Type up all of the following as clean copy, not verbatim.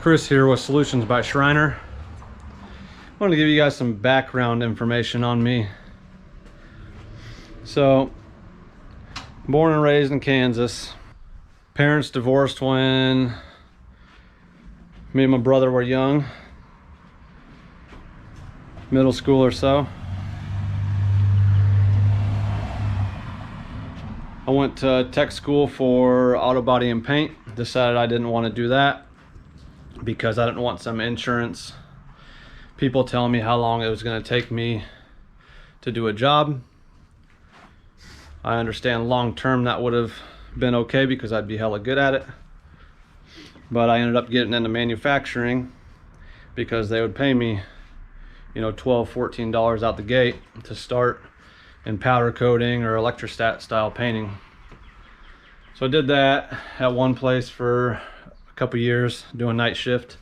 Chris here with Solutions by Schriner. I want to give you guys some background information on me. So, born and raised in Kansas. Parents divorced when me and my brother were young, middle school or so. I went to tech school for auto body and paint. Decided I didn't want to do that because I didn't want some insurance people telling me how long it was going to take me to do a job. I understand long term that would have been okay because I'd be hella good at it, but I ended up getting into manufacturing because they would pay me, $12, $14 out the gate to start in powder coating or electrostat style painting. So I did that at one place for a couple years doing night shift,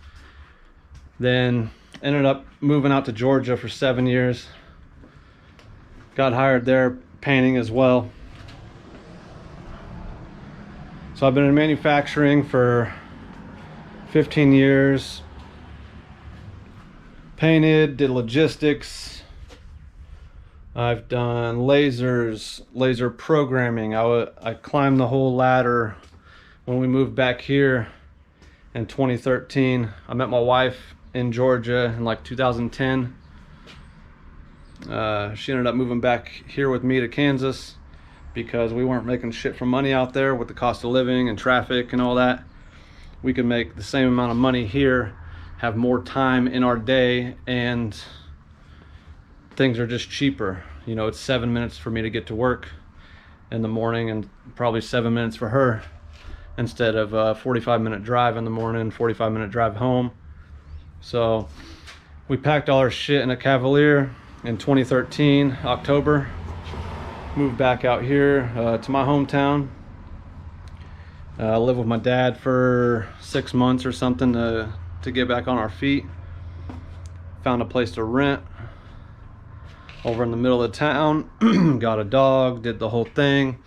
then ended up moving out to Georgia for 7 years. Got hired there painting as well. So I've been in manufacturing for 15 years. Painted, did logistics. I've done lasers, laser programming. I climbed the whole ladder when we moved back here in 2013. I met my wife in Georgia in like 2010. She ended up moving back here with me to Kansas because we weren't making shit for money out there with the cost of living and traffic and all that. We could make the same amount of money here, have more time in our day, and things are just cheaper. It's 7 minutes for me to get to work in the morning and probably 7 minutes for her, instead of a 45-minute drive in the morning, 45-minute drive home. So we packed all our shit in a Cavalier in 2013, October. Moved back out here to my hometown. Lived with my dad for 6 months or something to get back on our feet. Found a place to rent over in the middle of the town. Got a dog, did the whole thing.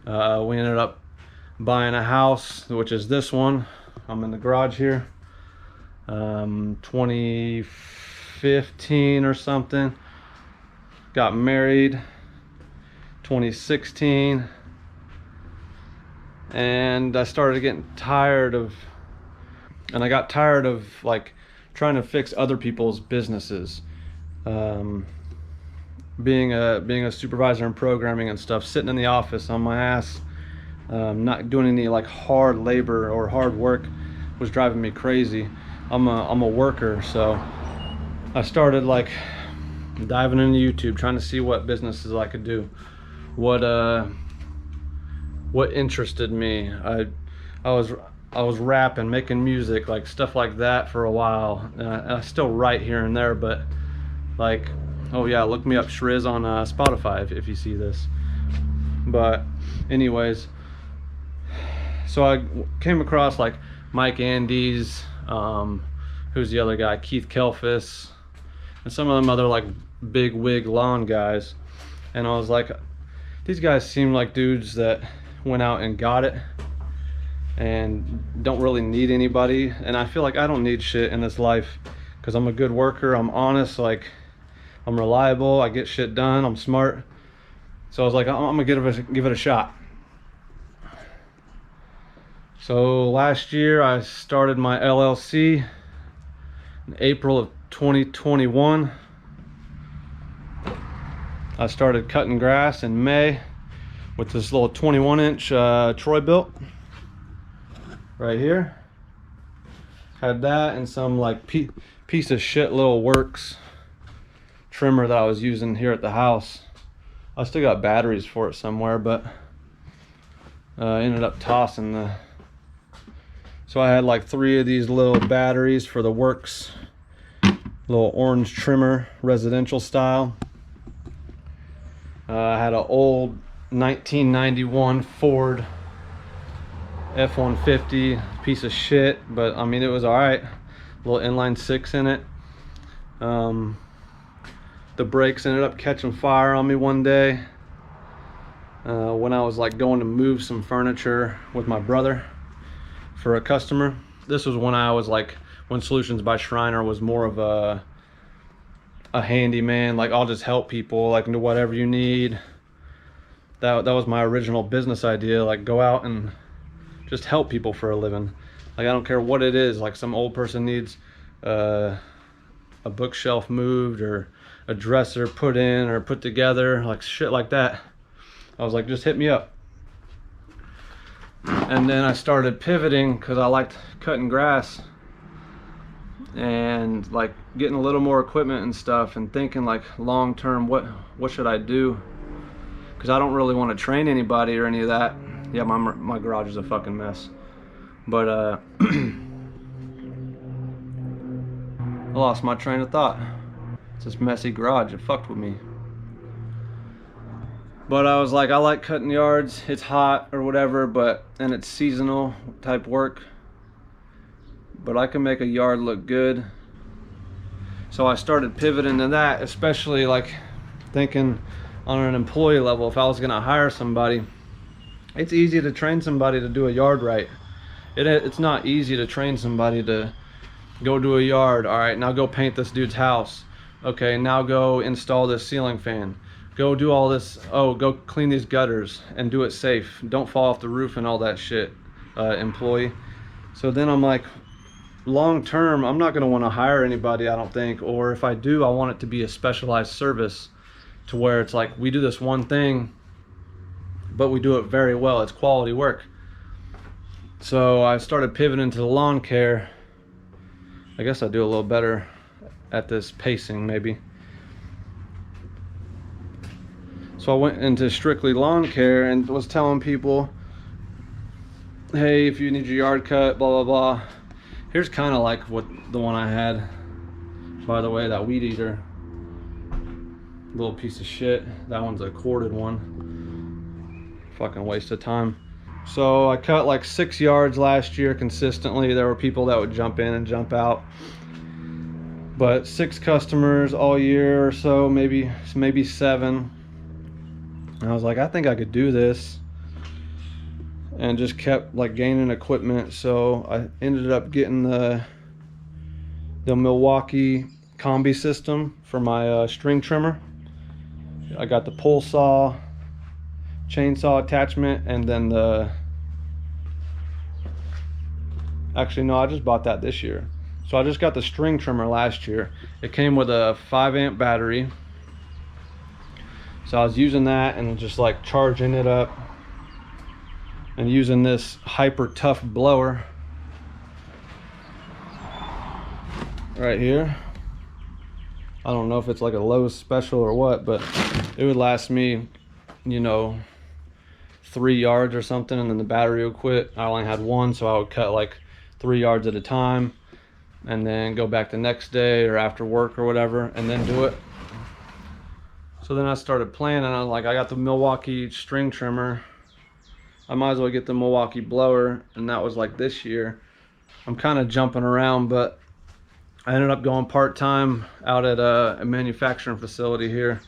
We ended up buying a house, which is this one. I'm in the garage here. 2015 or something. Got married 2016, and I started getting tired of like trying to fix other people's businesses. Being a supervisor in programming and stuff, sitting in the office on my ass, not doing any like hard labor or hard work was driving me crazy. I'm a worker, so I started like diving into YouTube, trying to see what businesses I could do, what interested me. I was rapping, making music, like stuff like that for a while. And I still write here and there, but like, oh yeah, look me up, Shriz, on Spotify if you see this. But anyways, so I came across like Mike Andes, who's the other guy, Keith Kelfis, and some of them other like big wig lawn guys. And I was like, these guys seem like dudes that went out and got it and don't really need anybody. And I feel like I don't need shit in this life because I'm a good worker, I'm honest, like I'm reliable, I get shit done, I'm smart. So I was like, I'm gonna give it a shot. So last year I started my LLC in April of 2021. I started cutting grass in May with this little 21-inch Troy-Bilt right here. Had that and some like piece of shit little Works trimmer that I was using here at the house. I still got batteries for it somewhere, but ended up tossing the. So I had like 3 of these little batteries for the Works little orange trimmer, residential style. I had an old 1991 Ford F-150, piece of shit, but I mean it was all right. Little inline 6 in it. The brakes ended up catching fire on me one day when I was like going to move some furniture with my brother for a customer. this was when I was like, when Solutions by Schriner was more of a handyman. Like, I'll just help people, like, do whatever you need. That was my original business idea, like, go out and just help people for a living. Like, I don't care what it is. Like, some old person needs a bookshelf moved, or a dresser put in or put together, like shit like that. I was like, just hit me up. And then I started pivoting because I liked cutting grass and like getting a little more equipment and stuff, and thinking like long term, what should I do? Because I don't really want to train anybody or any of that. Yeah, my garage is a fucking mess. But I lost my train of thought. It's this messy garage, it fucked with me. But I was like, I like cutting yards. It's hot or whatever, and it's seasonal type work. But I can make a yard look good. So I started pivoting to that, especially like thinking on an employee level. If I was gonna hire somebody, it's easy to train somebody to do a yard right. It's not easy to train somebody to go do a yard. All right, now go paint this dude's house. Okay, now go install this ceiling fan. Go do all this. Oh, go clean these gutters and do it safe. Don't fall off the roof and all that shit, employee. So then I'm like, long term, I'm not gonna wanna hire anybody, I don't think. Or if I do, I want it to be a specialized service, to where it's like, we do this one thing, but we do it very well. It's quality work. So I started pivoting to the lawn care. I guess I do a little better at this pacing, maybe. So I went into strictly lawn care and was telling people, hey, if you need your yard cut, blah, blah, blah. Here's kind of like what the one I had, by the way, that weed eater. Little piece of shit. That one's a corded one. Fucking waste of time. So I cut like 6 yards last year consistently. There were people that would jump in and jump out. But 6 customers all year or so, maybe 7. And I was like, I think I could do this. And just kept like gaining equipment. So I ended up getting the Milwaukee combi system for my string trimmer. I got the pole saw, chainsaw attachment, and then actually no, I just bought that this year. So I just got the string trimmer last year. It came with a 5-amp battery. So I was using that and just like charging it up, and using this hyper tough blower right here. I don't know if it's like a Lowe's special or what, but it would last me, you know, 3 yards or something, and then the battery would quit. I only had one, so I would cut like 3 yards at a time, and then go back the next day or after work or whatever, and then do it. So then I started planning. I was like, I got the Milwaukee string trimmer, I might as well get the Milwaukee blower. And that was like this year. I'm kind of jumping around, but I ended up going part-time out at a manufacturing facility here,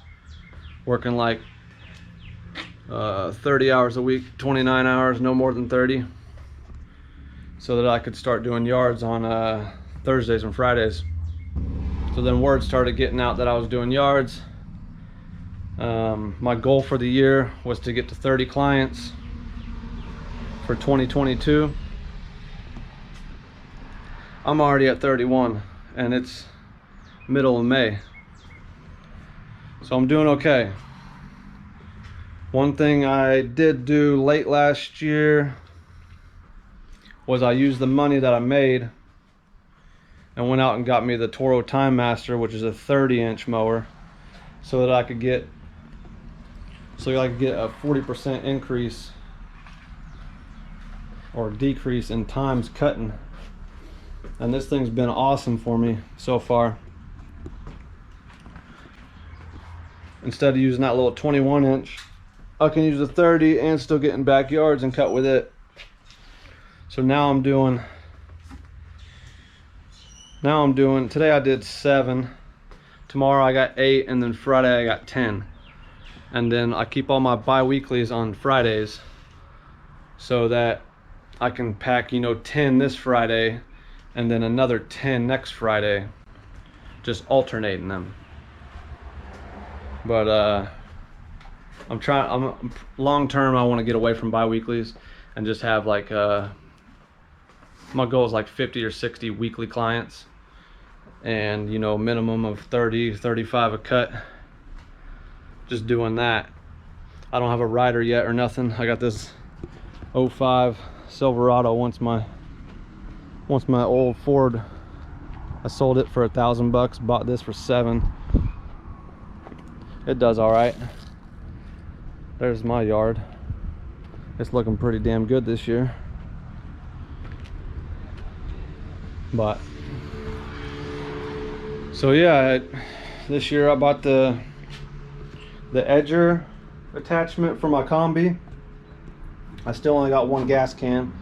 working like 30 hours a week, 29 hours, no more than 30, so that I could start doing yards on Thursdays and Fridays. So then word started getting out that I was doing yards. My goal for the year was to get to 30 clients for 2022. I'm already at 31, and it's middle of May, so I'm doing okay. One thing I did do late last year was I used the money that I made and went out and got me the Toro Time Master, which is a 30-inch mower, so that I could get a 40% increase or decrease in times cutting. And this thing's been awesome for me so far. Instead of using that little 21-inch, I can use a 30 and still get in backyards and cut with it. So now I'm doing, today I did 7, tomorrow I got 8, and then Friday I got 10. And then I keep all my bi-weeklies on Fridays, so that I can pack, you know, 10 this Friday and then another 10 next Friday, just alternating them. But I'm long term, I want to get away from bi-weeklies and just have like my goal is like 50 or 60 weekly clients, and you know, minimum of 30-35 a cut. Just doing that. I don't have a rider yet or nothing. I got this 05 Silverado. Once my old Ford, I sold it for $1,000, bought this for $7. It does all right. There's my yard. It's looking pretty damn good this year. But so yeah, this year I bought the edger attachment for my combi. I still only got one gas can.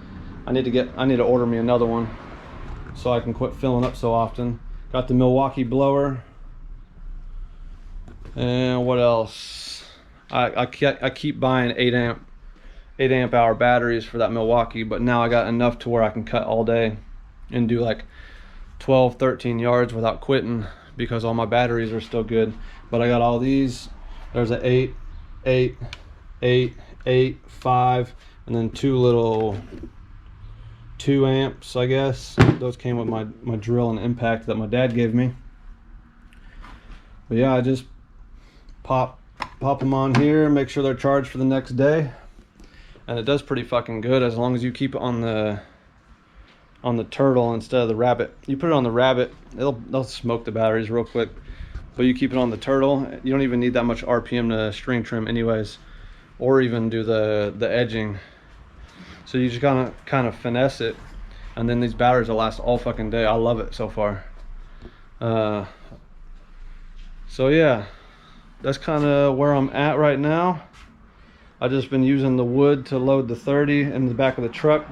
I need to order me another one so I can quit filling up so often. Got the Milwaukee blower. And what else? I keep buying 8 amp hour batteries for that Milwaukee, but now I got enough to where I can cut all day and do like 12-13 yards without quitting, because all my batteries are still good. But I got all these. There's a 8, 5, and then 2 little 2 amps, I guess. Those came with my drill and impact that my dad gave me. But yeah, I just pop them on here, make sure they're charged for the next day, and it does pretty fucking good as long as you keep it on the turtle instead of the rabbit. You put it on the rabbit, they'll smoke the batteries real quick, but you keep it on the turtle, you don't even need that much RPM to string trim anyways, or even do the edging. So you just kind of finesse it, and then these batteries will last all fucking day. I love it so far. So yeah, that's kind of where I'm at right now. I've just been using the wood to load the 30 in the back of the truck.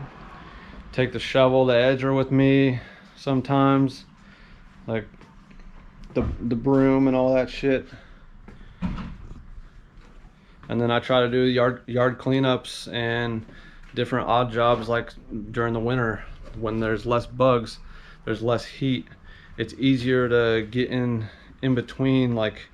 Take the shovel, the edger with me sometimes, like the broom and all that shit. And then I try to do yard cleanups and different odd jobs, like during the winter when there's less bugs, there's less heat. It's easier to get in between like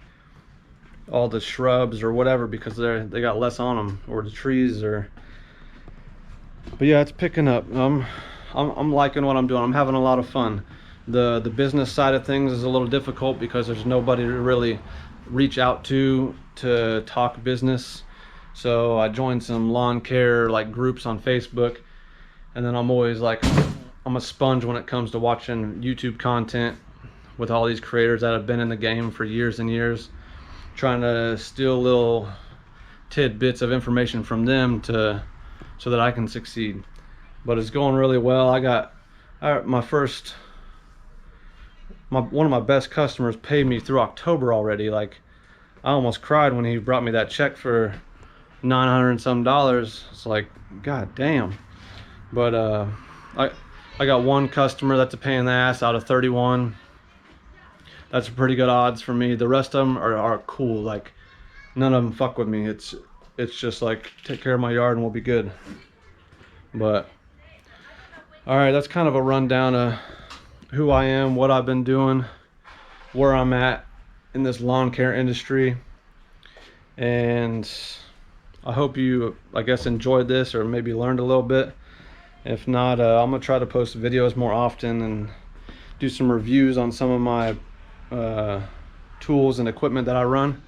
all the shrubs or whatever, because they got less on them, or the trees. But yeah, it's picking up. I'm liking what I'm doing. I'm having a lot of fun. The business side of things is a little difficult because there's nobody to really reach out to talk business. So I joined some lawn care like groups on Facebook, and then I'm always like, I'm a sponge when it comes to watching YouTube content with all these creators that have been in the game for years and years, trying to steal little tidbits of information from them so that I can succeed. But it's going really well. I got one of my best customers paid me through October already. Like, I almost cried when he brought me that check for $900 and some. It's like, god damn. But I got one customer that's a pain in the ass out of 31. That's pretty good odds for me. The rest of them are cool. Like, none of them fuck with me. It's just like, take care of my yard and we'll be good. But all right, that's kind of a rundown of who I am, what I've been doing, where I'm at in this lawn care industry. And I hope you, I guess, enjoyed this or maybe learned a little bit. If not, I'm gonna try to post videos more often and do some reviews on some of my tools and equipment that I run.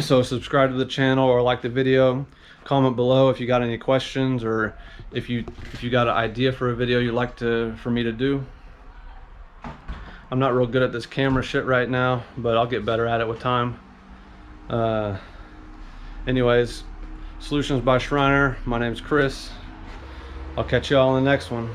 So subscribe to the channel or like the video. Comment below if you got any questions, or if you got an idea for a video you'd like for me to do. I'm not real good at this camera shit right now, but I'll get better at it with time. Anyways, Solutions by Schriner. My name's Chris. I'll catch you all in the next one.